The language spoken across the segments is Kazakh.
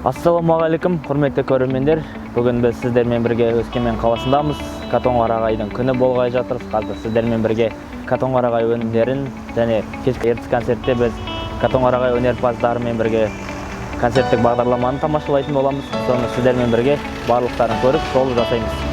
Ассалаумағалейкум, құрметті көрермендер. Бүгін біз сіздермен бірге Өскемен қаласындамыз. Катонқарағайдың күні болғай жатырмыз. Қазір сіздермен бірге Катонқарағай өнімдерін және кешкі ертіс концертте біз Катонқарағай өнерпаздарымен бірге концерттік бағдарламаны тамашалайтын боламыз. Соны сіздермен бірге барлықтарын көріп, шолу жасаймыз.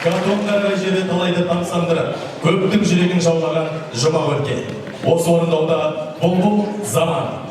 Катонқарағай жері талайды тамсандырып, көптің жүрегін жаулаған жұма өлке. Осы орындауда бұлбұл заман.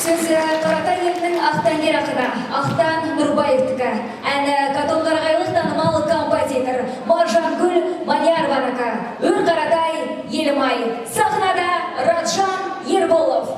Сөзі Қаратай елінің Ақтангер ақыны, Ақтан Нұрбаевтікі. Әні Катонқарағайлық танымал композитор Маржангүл Манярваныкі. Өр Қаратай, елімай. Сахнада Раджан Ерболов.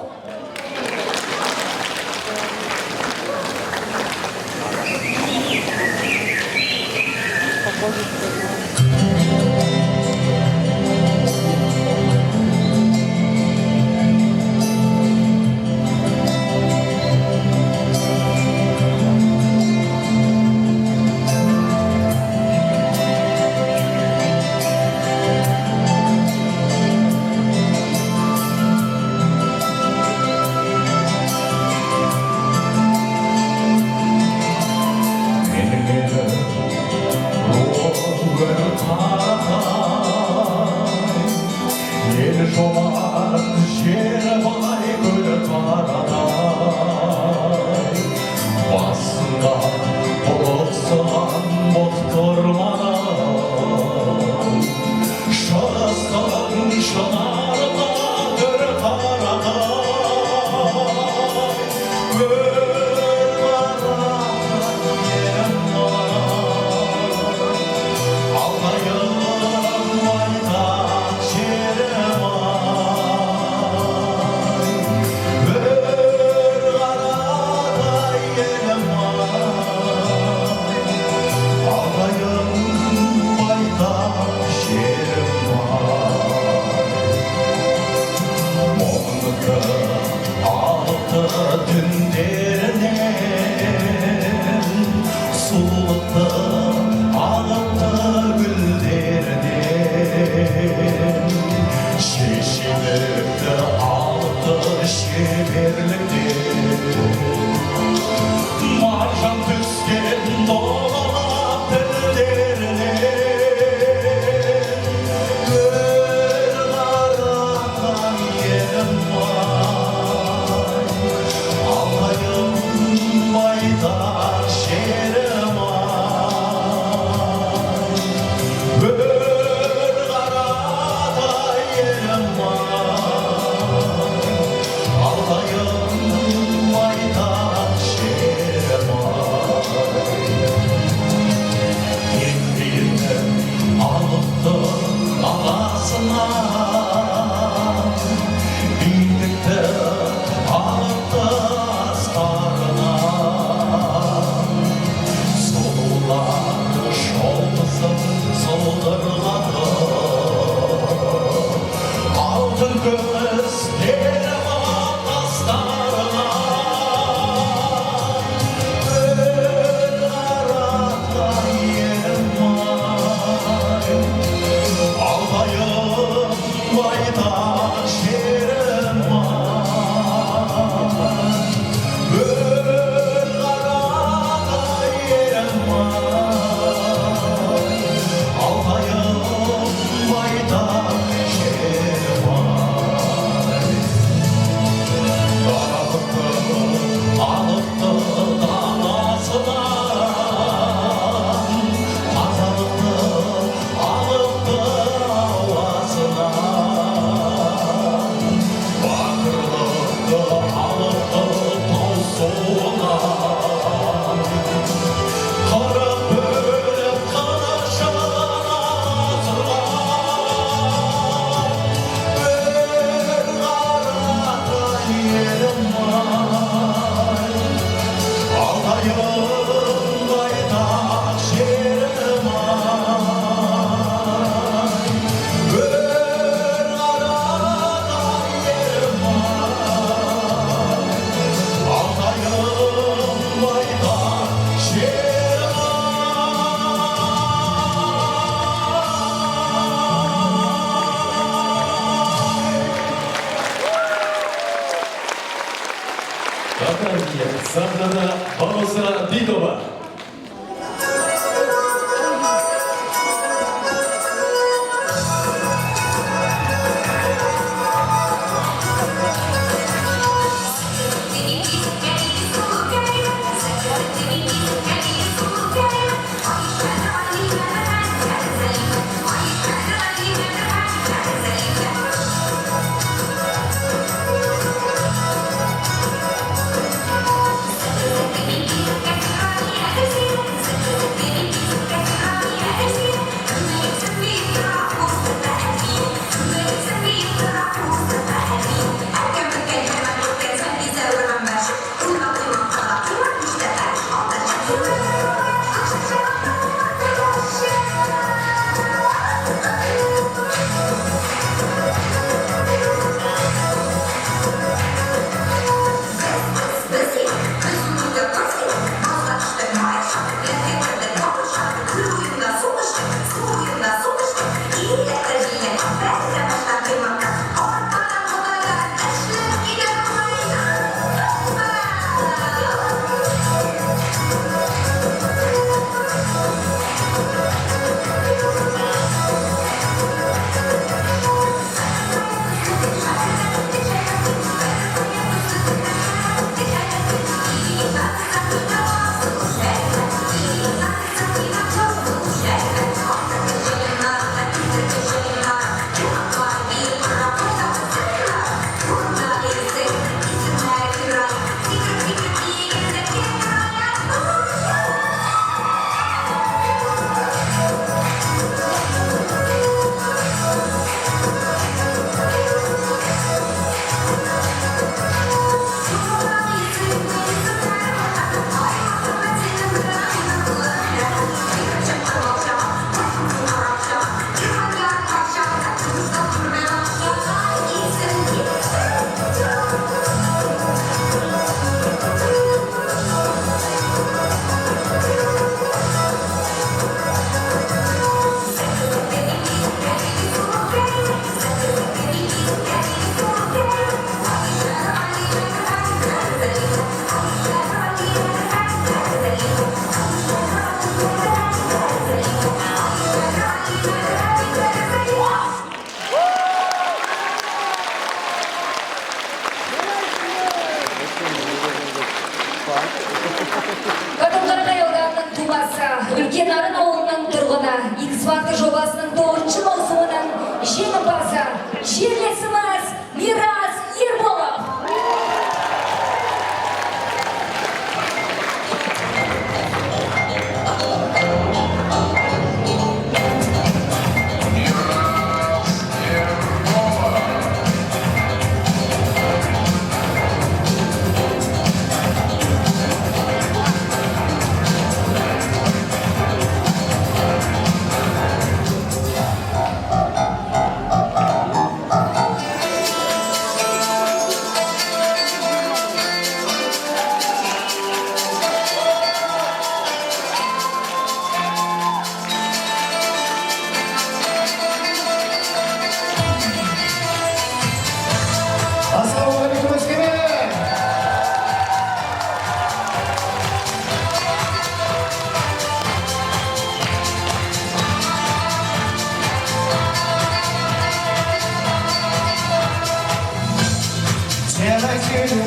Сахнада Бауырсыра Дидова.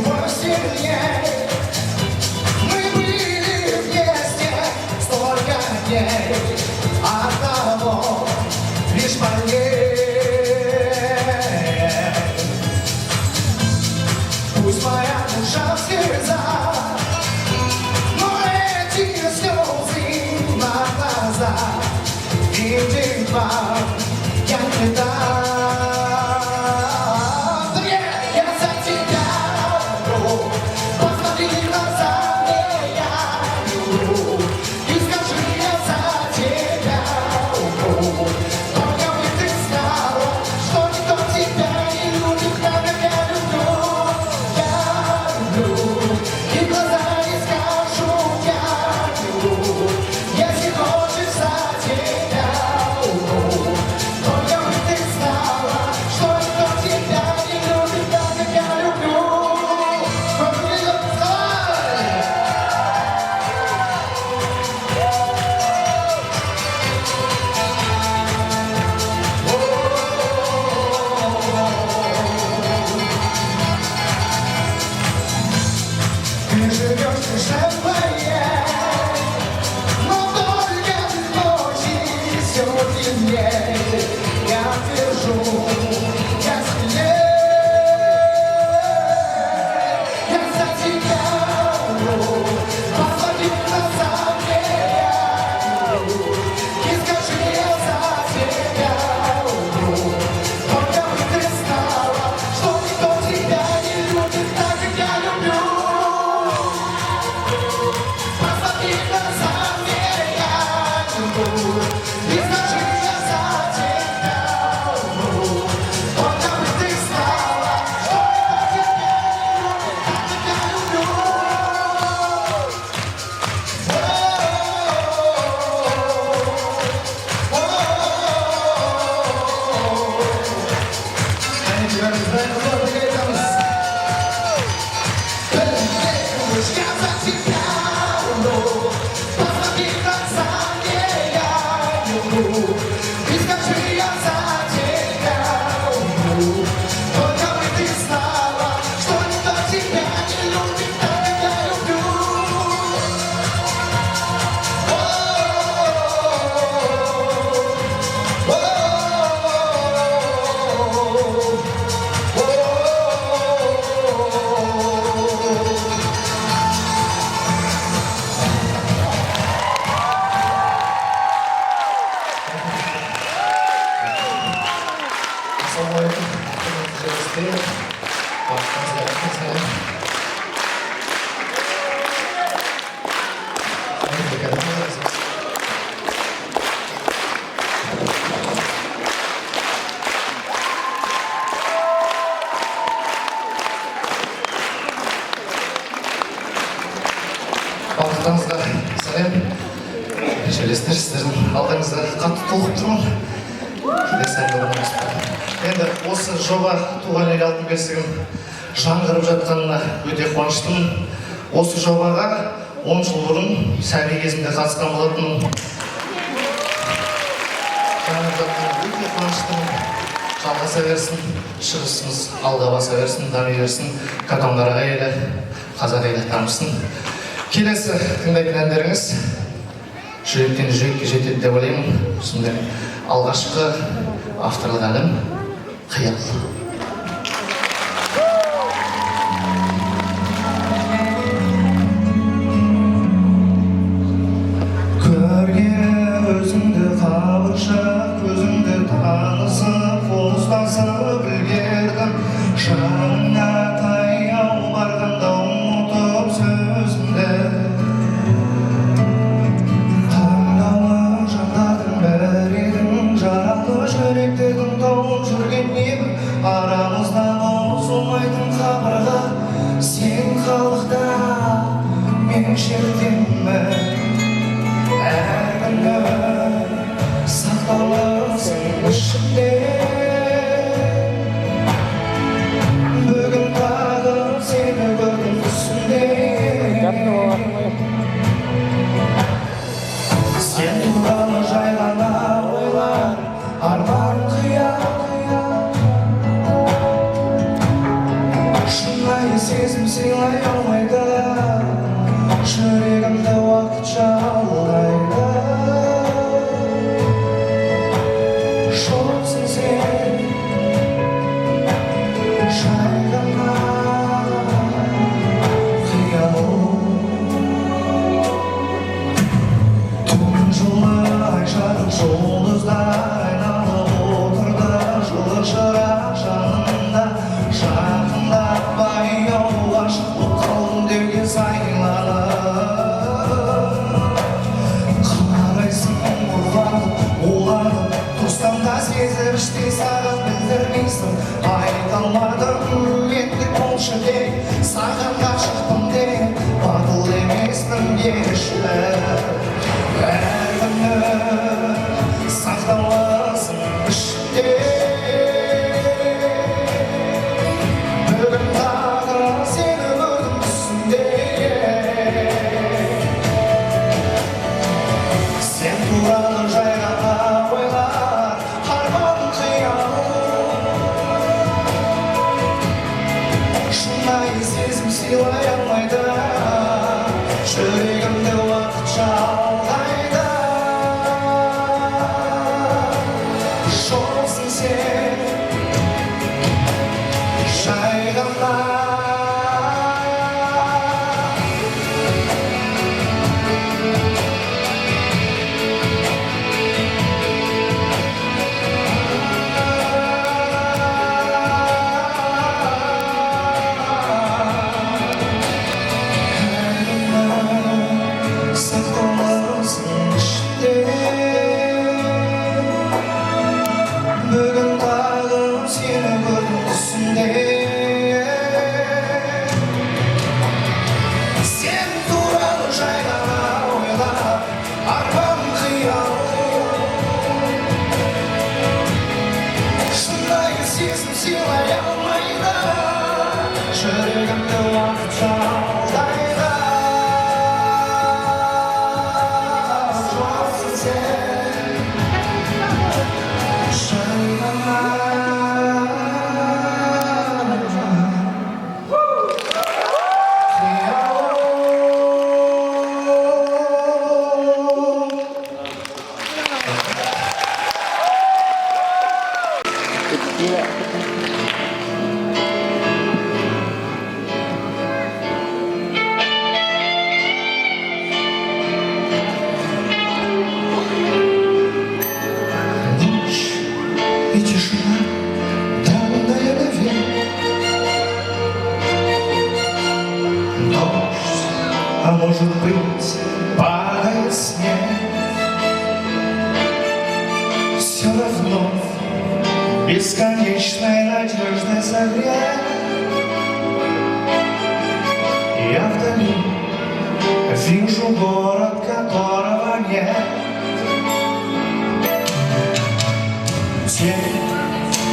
всего сильнее. Мы были вместе столько дней, одного лишь больнее. Пусть моя душа в слезах, но эти слезы на глазах видеть вам я не дам. Я за тебя умру, посмотри в глаза мне, я люблю, и скажи, я за тебя умру. Только бы ты знала, что никто тебя не любит так, как я люблю. Я люблю, и глаза не скажут, я люблю, если хочешь за тебя умру. Только бы ты знала, что никто тебя не любит так, как я люблю. Ты живешь в душе моей, но только в ночи все темнее. Я держу, я сильнее. Я за тебя умру, посмотри в глаза мне, я люблю, и скажи, я за тебя умру. Только бы ты знала, что никто тебя не любит так, как я люблю. Посмотри в глаза мне, я люблю, и скажи, я за тебя умру. Только бы ты знала, что никто тебя не любит так, как я люблю. Я за тебя умру, посмотри в глаза мне, я люблю, и скажи, я за тебя умру. Только бы ты знала, что никто тебя не любит так, как я люблю. Ассалаумалейкум, құрметті жерлестер, уақытыңызға рахмет. Уақытыңызға сәлем. Жерлестер, сіздердің алдыңызда қатты толқып тұрмын. Келесі әнді орындаймыз. Енді осы жоба туған ел алтын бесігін жаңғырып жатқанына өте қуаныштымын. Осы жобаға 10 жыл бұрын сәби кезімде қатысқан болатынмын. Жаңғырып жатқанына өте қуаныштымын. Жалғаса берсін, шығысымыз алға баса берсін, дами берсін, Катонқарағай елі, қазақ елі дамысын. Келесі тыңдайтын әндеріңіз жүректен жүрекке жетеді деп ойлаймын. Сондай алғашқы авторлық әнім «Қиял». Көргені өзіңді қабыршақ, көзіңді танысып, қол ұстасып үлгердім. Жаныңа таяу барғанда ұмытып сөзімді. Таңдаулы жандардың бәрі едің, жаралы жүректердің тауып жүрген небір. Арамызда маусылмайтын қабырға, сен халықта, мен жерденмін. Әр күні сақтау сыйлай алмайды, жүрегімді уақытша алдайды. Жоқсың сен жай ғана қиялым. Түн жылай жарық жұлдыздар айналып отырды, жылы шырақ жанында. Жақындап баяу ғашық боп қалдым деуге сайланып. Қарайсың ұрланып, уланып, тұрсам да сезіп іштей саған білдірмейсің. Айта алмадым ендік болшы деп, саған ғашықпын деп, батыл емеспін деші. Әр күні сақталасың ішінде. Бүгін тағы сені көрдім түсімде. Сен туралы жай ғана ойлар, арман қиялым. Шынайы сезім сыйлай алмайды, жүрегімді уақытша алдайды. Жоқсың сен жай ғана. Сақталасың ішінде. Бүгін тағы сені көрдім түсімде. Сен туралы жай ғана ойлап, арман қиялым. Шынайы сезім сыйлай алмайды, жүрегімді уақытша алдайды. Жоқсың сен жай ғана. Ночь и тишина, давняя навек. Дождь, а может быть, падает снег. Все равно бесконечной надеждой согрет. Я вдали вижу город, которого нет. Где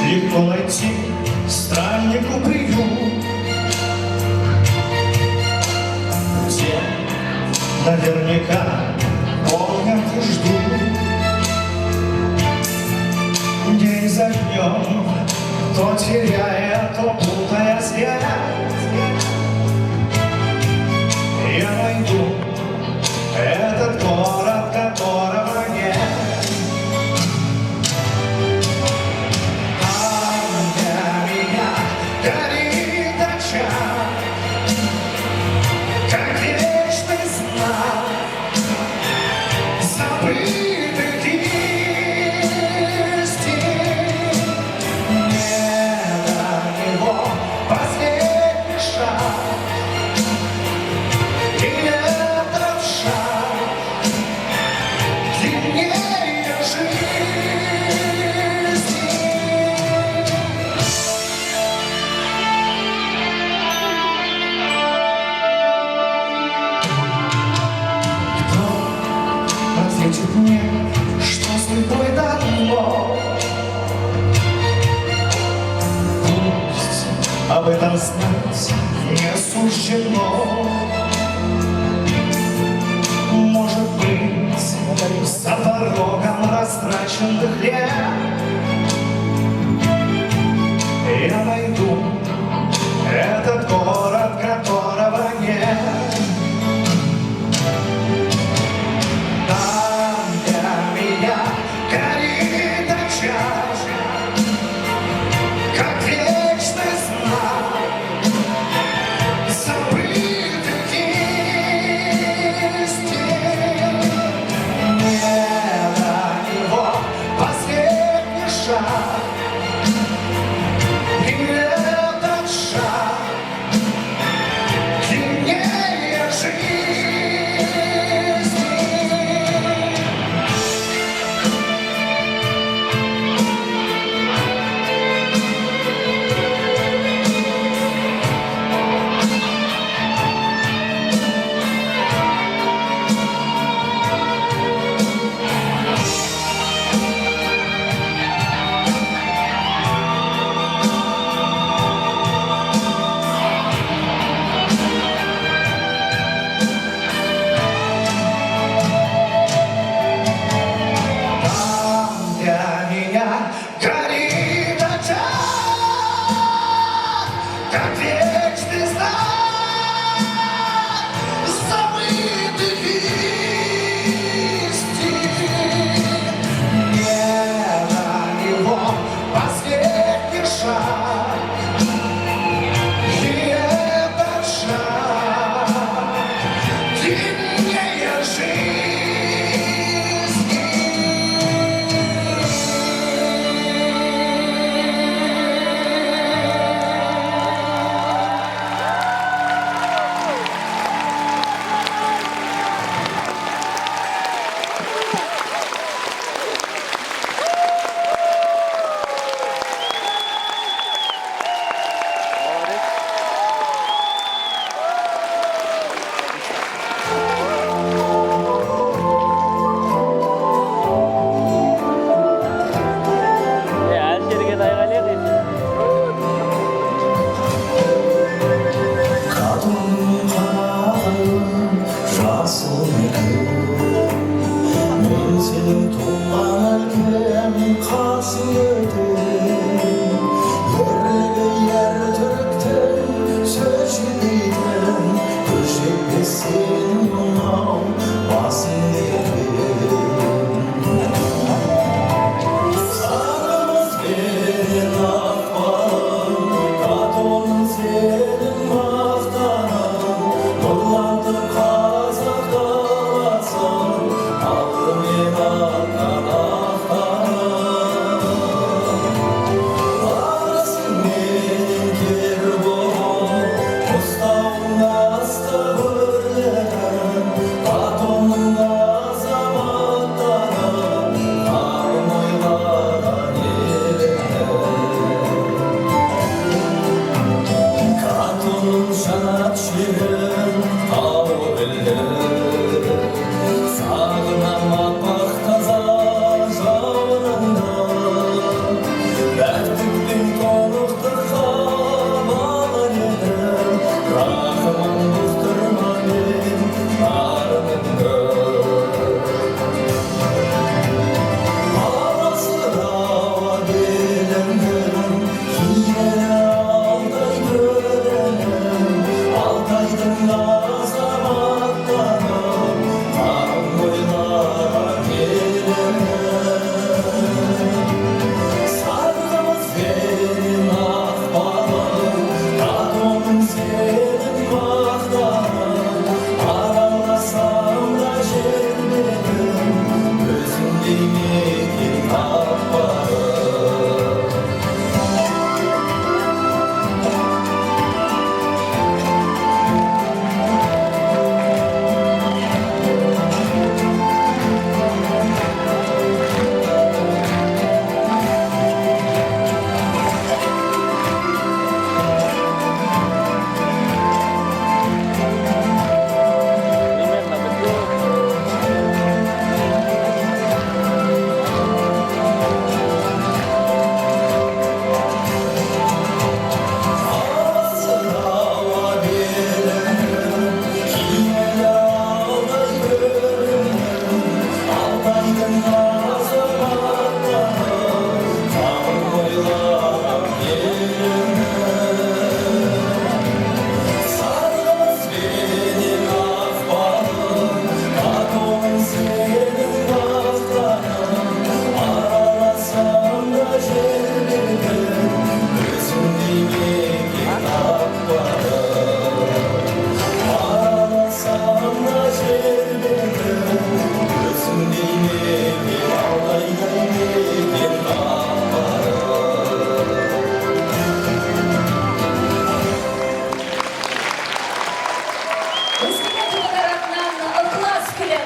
легко найти страннику приют, где наверняка помнят и ждут. День за днем, то теряя, то путая свет, я найду этот город, которого нет. А для меня горит очаг, как вечный знак забытых истин. Не до него последний шаг, и этот шаг длиннее жизни. Кто ответит мне, что судьбой дано? Пусть об этом знать не суждено. Может быть, за порогом растраченных лет я найду этот город, который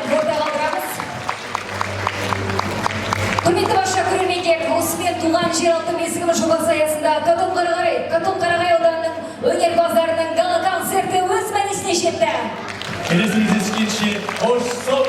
менен орда калтырамыз. Құрметті барша көрермендер, осымен туған жер алты мезгілі жобасы аясында Катон Қарағай ауданының өнерпаздарының гала концерті өз мәресіне жетті. Келесі кездескенше қош сау